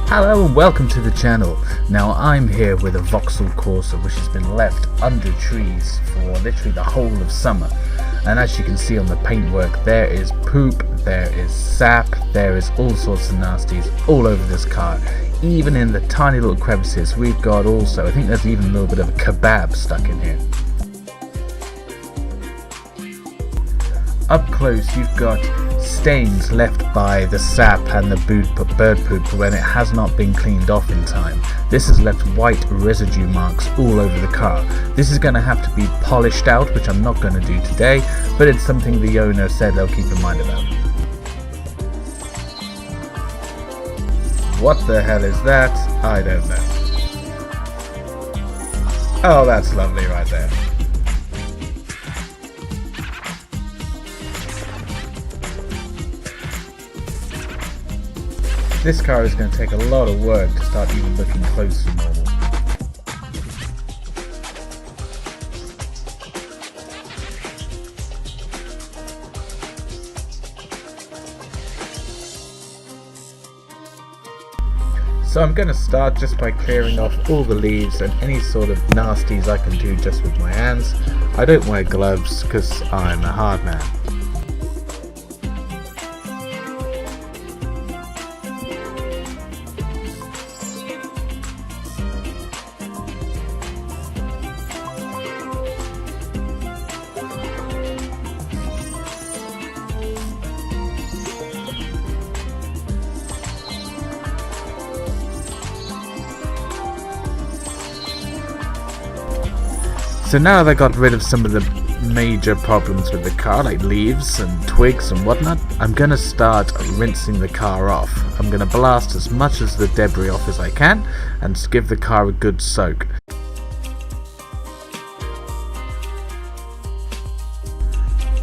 Hello and welcome to the channel. Now I'm here with a Vauxhall Corsa which has been left under trees for literally the whole of summer, and as you can see on the paintwork there is poop, there is sap, there is all sorts of nasties all over this car. Even in the tiny little crevices we've got also, I think there's even a little bit of a kebab stuck in here. Up close you've got stains left by the sap and the bird poop when it has not been cleaned off in time. This has left white residue marks all over the car. This is going to have to be polished out, which I'm not going to do today, but it's something the owner said they'll keep in mind about. What the hell is that? I don't know. Oh, that's lovely right there. This car is going to take a lot of work to start even looking close to normal. So I'm going to start just by clearing off all the leaves and any sort of nasties I can do just with my hands. I don't wear gloves because I'm a hard man. So now that I got rid of some of the major problems with the car, like leaves and twigs and whatnot, I'm going to start rinsing the car off. I'm going to blast as much of the debris off as I can and give the car a good soak.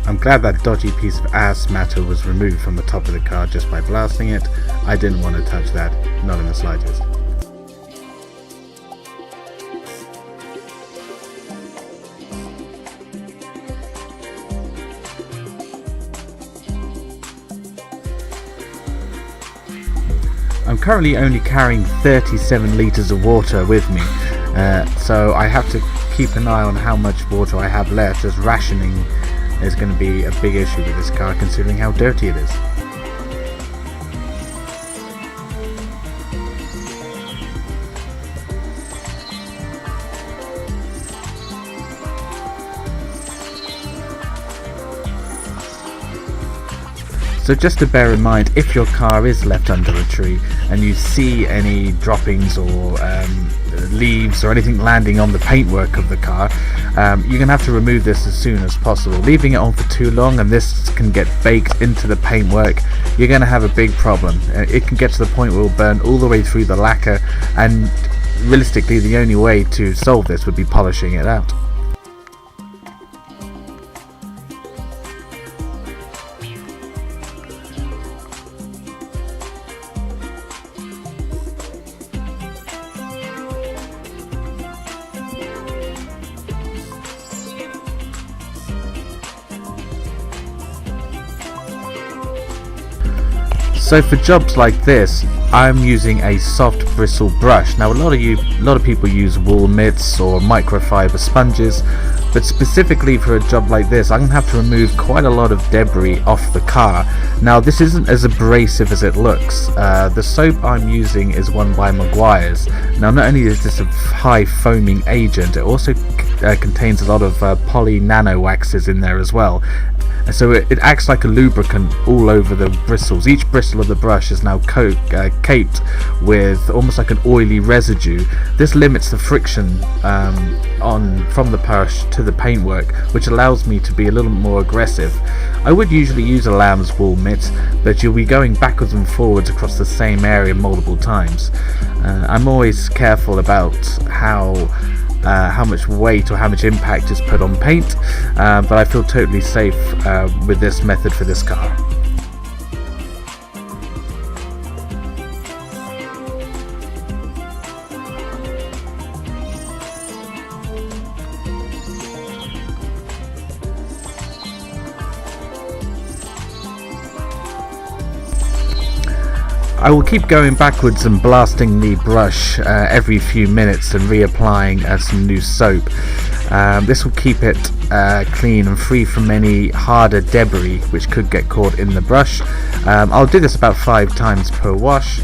I'm glad that dodgy piece of ass matter was removed from the top of the car just by blasting it. I didn't want to touch that, not in the slightest. I'm currently only carrying 37 litres of water with me, so I have to keep an eye on how much water I have left, as rationing is going to be a big issue with this car considering how dirty it is. So just to bear in mind, if your car is left under a tree and you see any droppings or leaves or anything landing on the paintwork of the car, you're going to have to remove this as soon as possible. Leaving it on for too long and this can get baked into the paintwork, you're going to have a big problem. It can get to the point where it will burn all the way through the lacquer, and realistically the only way to solve this would be polishing it out. So for jobs like this, I'm using a soft bristle brush. Now a lot of people use wool mitts or microfiber sponges, but specifically for a job like this, I'm going to have to remove quite a lot of debris off the car. Now this isn't as abrasive as it looks. The soap I'm using is one by Meguiar's. Now not only is this a high foaming agent, it also contains a lot of poly nano waxes in there as well. So it acts like a lubricant all over the bristles. Each bristle of the brush is now caped with almost like an oily residue. This limits the friction from the brush to the paintwork, which allows me to be a little more aggressive. I would usually use a lamb's wool mitt, but you'll be going backwards and forwards across the same area multiple times. I'm always careful about how much weight or how much impact is put on paint, but I feel totally safe with this method for this car. I will keep going backwards and blasting the brush every few minutes and reapplying some new soap. This will keep it clean and free from any harder debris which could get caught in the brush. I'll do this about 5 times per wash.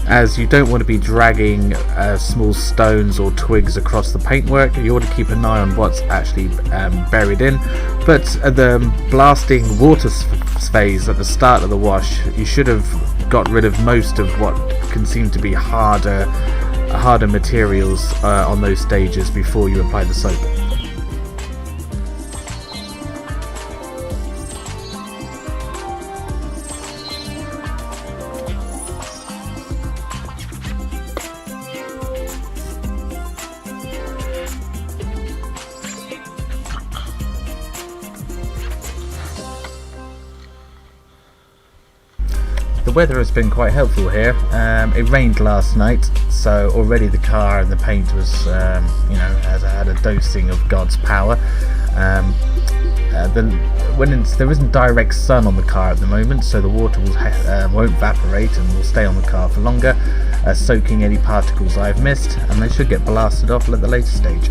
As you don't want to be dragging small stones or twigs across the paintwork. You want to keep an eye on what's actually buried in. But the blasting water phase at the start of the wash, you should have got rid of most of what can seem to be harder materials on those stages before you apply the soap. The weather has been quite helpful here. It rained last night, so already the car and the paint was, has had a dosing of God's power. There isn't direct sun on the car at the moment, so the water won't evaporate and will stay on the car for longer, soaking any particles I've missed, and they should get blasted off at the later stage.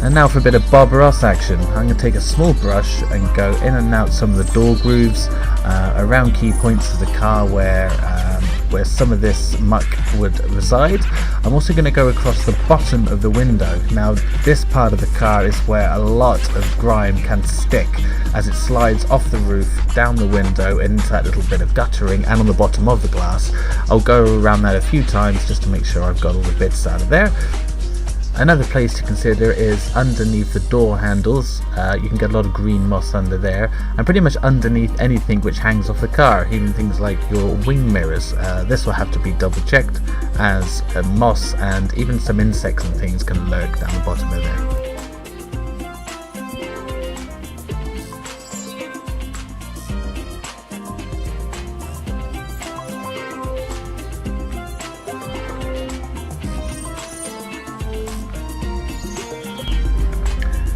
And now for a bit of Bob Ross action. I'm going to take a small brush and go in and out some of the door grooves, around key points of the car where some of this muck would reside. I'm also going to go across the bottom of the window. Now this part of the car is where a lot of grime can stick as it slides off the roof, down the window and into that little bit of guttering and on the bottom of the glass. I'll go around that a few times just to make sure I've got all the bits out of there. Another place to consider is underneath the door handles. You can get a lot of green moss under there, and pretty much underneath anything which hangs off the car, even things like your wing mirrors. This will have to be double checked, as moss and even some insects and things can lurk down the bottom of there.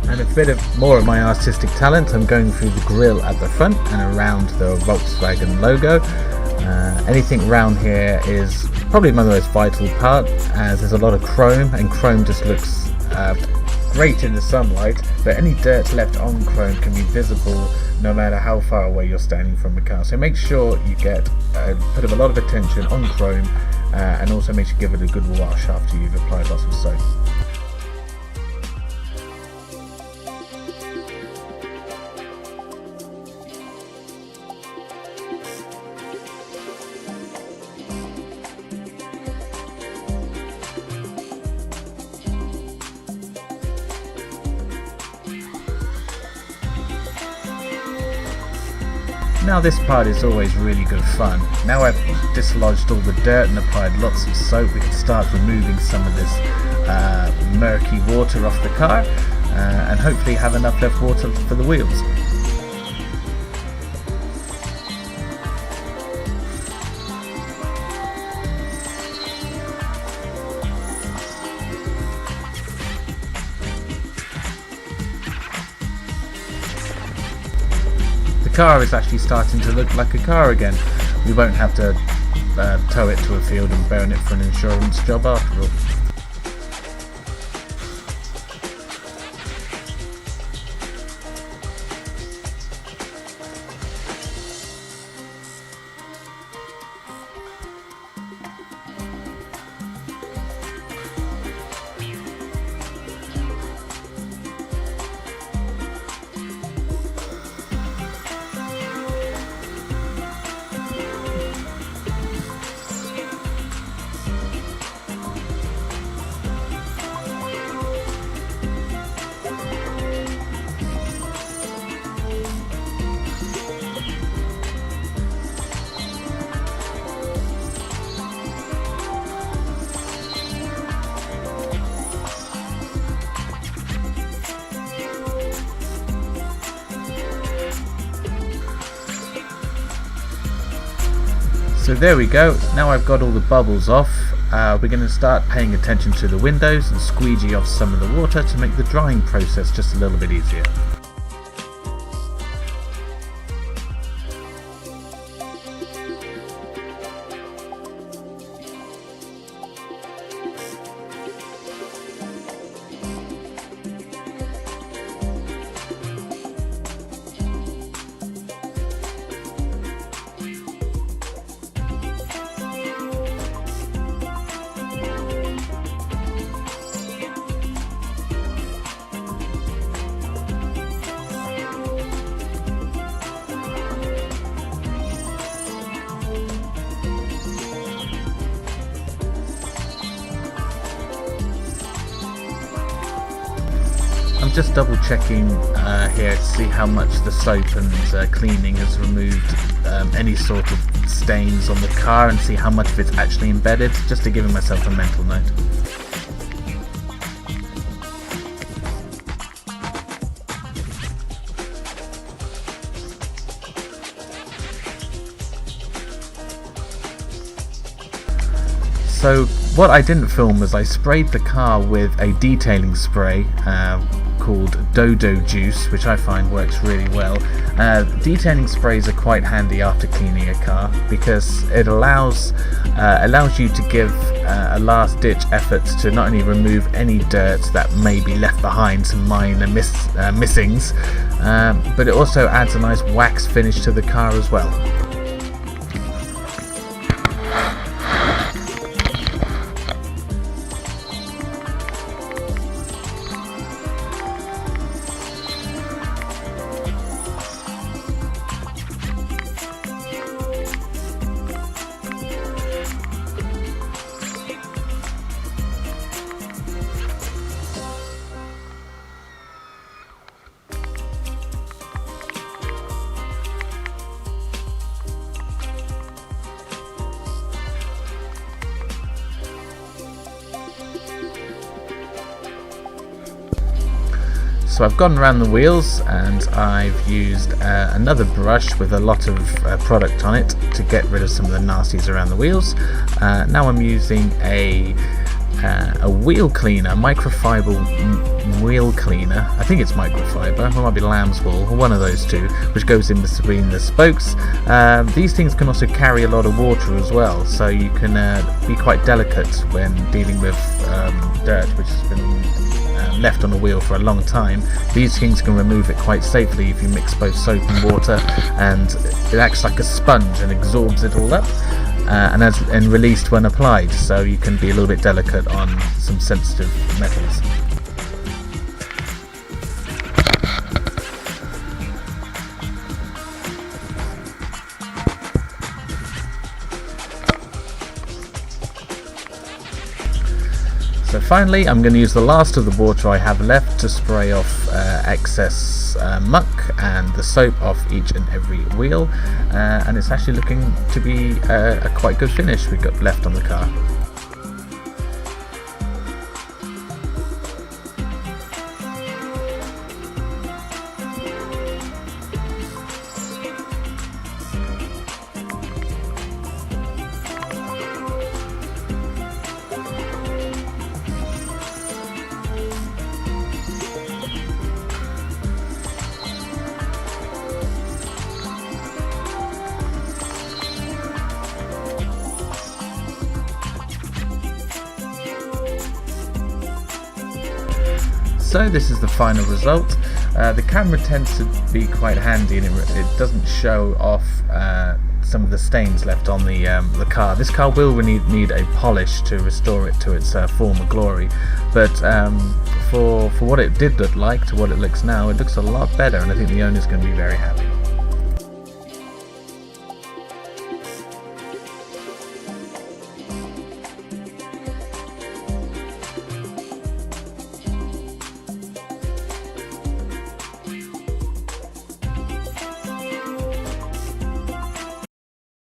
And a bit more of my artistic talent, I'm going through the grille at the front and around the Volkswagen logo. Anything around here is probably my most vital part, as there's a lot of chrome, and chrome just looks great in the sunlight, but any dirt left on chrome can be visible no matter how far away you're standing from the car. So make sure you get put a lot of attention on chrome, and also make sure you give it a good wash after you've applied lots of soap. Now this part is always really good fun. Now I've dislodged all the dirt and applied lots of soap, we can start removing some of this murky water off the car, and hopefully have enough left water for the wheels. The car is actually starting to look like a car again. We won't have to tow it to a field and burn it for an insurance job after all. So there we go, now I've got all the bubbles off. We're going to start paying attention to the windows and squeegee off some of the water to make the drying process just a little bit easier. I'm just double checking here to see how much the soap and cleaning has removed any sort of stains on the car, and see how much of it's actually embedded, just to give myself a mental note. So what I didn't film was I sprayed the car with a detailing spray called Dodo Juice, which I find works really well. Detailing sprays are quite handy after cleaning a car because it allows you to give a last ditch effort to not only remove any dirt that may be left behind, some minor missings, but it also adds a nice wax finish to the car as well. So I've gone around the wheels and I've used another brush with a lot of product on it to get rid of some of the nasties around the wheels. Now I'm using a wheel cleaner, microfiber wheel cleaner. I think it's microfiber, or it might be lamb's wool, or one of those two, which goes in between the spokes. These things can also carry a lot of water as well, so you can be quite delicate when dealing with dirt which has been left on the wheel for a long time. These things can remove it quite safely if you mix both soap and water, and it acts like a sponge and absorbs it all up, and released when applied, so you can be a little bit delicate on some sensitive metals. So finally, I'm going to use the last of the water I have left to spray off excess muck and the soap off each and every wheel, and it's actually looking to be a quite good finish we've got left on the car. So this is the final result. The camera tends to be quite handy, and it doesn't show off some of the stains left on the car. This car will need a polish to restore it to its former glory, but for what it did look like to what it looks now, it looks a lot better, and I think the owner's going to be very happy.